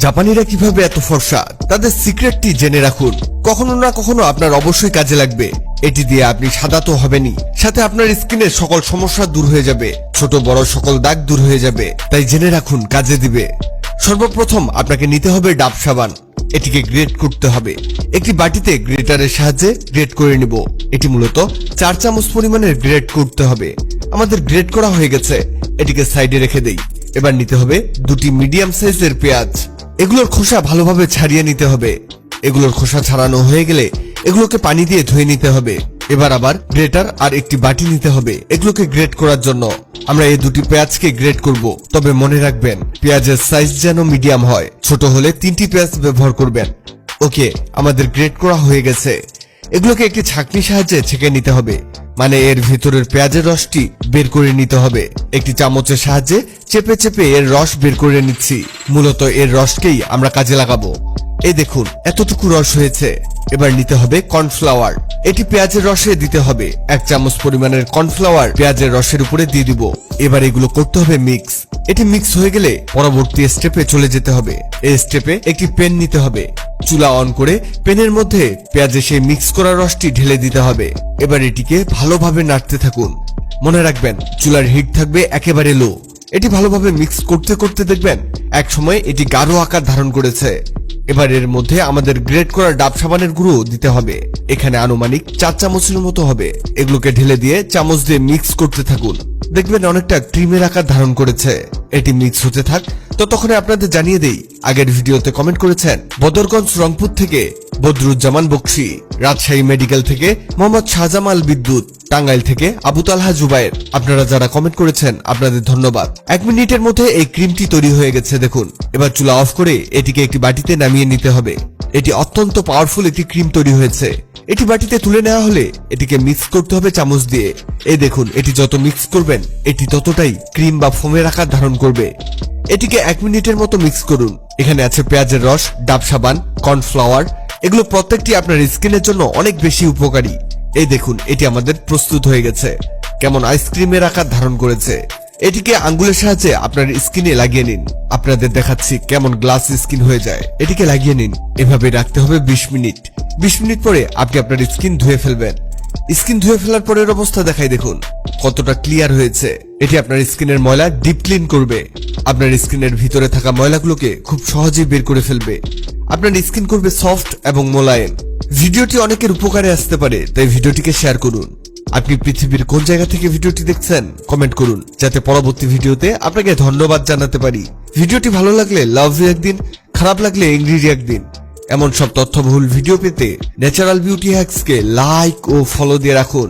জাপানিরা কিভাবে এত ফর্সা তাদের সিক্রেটটি জেনে রাখুন। কখনো না কখনো আপনার অবশ্যই কাজে লাগবে। এটি দিয়ে আপনি সাদা তো হবেনই, সাথে আপনার স্কিনের সকল সমস্যা দূর হয়ে যাবে, ছোট বড় সকল দাগ দূর হয়ে যাবে। তাই জেনে রাখুন, কাজে দিবে। সর্বপ্রথম আপনাকে নিতে হবে ডাব সাবান। এটিকে গ্রেট করতে হবে। একটি বাটিতে গ্রেটারের সাহায্যে গ্রেট করে নিব। এটি মূলত 4 চামচ পরিমাণের গ্রেট করতে হবে। আমাদের গ্রেট করা হয়ে গেছে, এটিকে সাইডে রেখে দেই। এবার নিতে হবে 2টি মিডিয়াম সাইজের পেঁয়াজ। এগুলোর খোসা ভালোভাবে ছাড়িয়ে নিতে হবে। এগুলোর খোসা ছাড়ানো হয়ে গেলে এগুলোকে পানি দিয়ে ধুয়ে নিতে হবে। এবার আবার গ্রেটার আর একটি বাটি নিতে হবে এগুলোকে গ্রেট করার জন্য। আমরা এই 2টি পেঁয়াজকে গ্রেট করব, তবে মনে রাখবেন পেঁয়াজের সাইজ যেন মিডিয়াম হয়। ছোট হলে 3টি পেঁয়াজ ব্যবহার করবেন। ওকে, আমাদের গ্রেট করা হয়ে গেছে। এগুলোকে একটি ছাঁকনির সাহায্যে ছেঁকে নিতে হবে, মানে এর ভিতরের পেঁয়াজের রসটি বের করে নিতে হবে। একটি চামচের সাহায্যে চেপে চেপে এর রস বের করে নিচ্ছি। মূলত এর রসকেই আমরা কাজে লাগাবো। এই দেখুন, এতটুকু রস হয়েছে। এবার নিতে হবে কর্নফ্লাওয়ার। এটি পেঁয়াজের রসে দিতে হবে। 1 চামচ পরিমাণের কর্নফ্লাওয়ার পেঁয়াজের রসের উপরে দিয়ে দিব। এবার এগুলো করতে হবে মিক্স। এটি মিক্স হয়ে গেলে পরবর্তী স্টেপে চলে যেতে হবে। এই স্টেপে একটি পেন নিতে হবে। চুলা অন করে পেনের মধ্যে পেঁয়াজে সেই মিক্স করা রসটি ঢেলে দিতে হবে। এবার এটিকে ভালোভাবে নাড়তে থাকুন। মনে রাখবেন চুলার হিট থাকবে একেবারে লো। এটি ভালোভাবে মিক্স করতে করতে দেখবেন এক সময় এটি গাঢ় আকার ধারণ করেছে। এবার এর মধ্যে আমাদের গ্রেট করা ডাব সাবানের গুঁড়ো দিতে হবে। এখানে আনুমানিক 4 চামচের মতো হবে। এগুলোকে ঢেলে দিয়ে চামচ দিয়ে মিক্স করতে থাকুন। দেখবেন অনেকটা ক্রিমের আকার ধারণ করেছে। এটি মিক্স হতে থাক। ততক্ষণে আপনাদের জানিয়ে দেই, আগের ভিডিওতে কমেন্ট করেছেন বদরগঞ্জ রংপুর থেকে বদরুজ্জামান বকশি, রাজশাহী মেডিকেল থেকে মোহাম্মদ শাহজামাল বিদ্যুৎ, টাঙ্গাইল থেকে আবু তালহা জুবায়ের। আপনারা যারা কমেন্ট করেছেন আপনাদের ধন্যবাদ। 1 মিনিটের মধ্যে এই ক্রিমটি তৈরি হয়ে গেছে দেখুন। এবার চুলা অফ করে এটিকে একটি বাটিতে নামিয়ে নিতে হবে। এটি অত্যন্ত পাওয়ারফুল একটি ক্রিম তৈরি হয়েছে। এটি বাটিতে তুলে নেওয়া হলে এটিকে মিক্স করতে হবে চামচ দিয়ে। এই দেখুন, এটি যত মিক্স করবেন এটি ততটাই ক্রিম বা ফোমের আকার ধারণ করবে। এটিকে 1 মিনিটের মতো মিক্স করুন। এখানে আছে পেঁয়াজের রস, ডাব সাবান, কর্নফ্লাওয়ার। এগুলো প্রত্যেকটি আপনার স্কিনের জন্য অনেক বেশি উপকারী। এই দেখুন, এটি আমাদের প্রস্তুত হয়ে গেছে। কেমন আইসক্রিমের আকার ধারণ করেছে। এটিকে আঙ্গুলের সাহায্যে আপনার স্কিনে লাগিয়ে নিন। আপনাদের দেখাচ্ছি কেমন গ্লাস স্কিন হয়ে যায়। এটিকে লাগিয়ে নিন। এভাবে রাখতে হবে 20 মিনিট। 20 মিনিট পরে আপনি আপনার স্কিন ধুয়ে ফেলবেন। স্কিন ধুয়ে ফেলার পরের অবস্থা দেখাই দেখুন কতটা ক্লিয়ার হয়েছে। এটি আপনার স্কিনের ময়লা ডিপ ক্লিন করবে। আপনার স্কিনের ভিতরে থাকা ময়লাগুলোকে খুব সহজেই বের করে ফেলবে। আপনার স্কিন করবে সফট এবং মোলায়েম। ভিডিওটি অনেকের উপকারে আসতে পারে, তাই ভিডিওটিকে শেয়ার করুন। আপনি পৃথিবীর কোন জায়গা থেকে ভিডিওটি দেখছেন কমেন্ট করুন, যাতে পরবর্তী ভিডিওতে আপনাকে ধন্যবাদ জানাতে পারি। ভিডিওটি ভালো লাগলে লাভ রিঅ্যাক্ট দিন, খারাপ লাগলে এংরি রিঅ্যাক্ট দিন। এমন সব তথ্যবহুল ভিডিও পেতে ন্যাচারাল বিউটি হ্যাক্সকে লাইক ও ফলো দিয়ে রাখুন।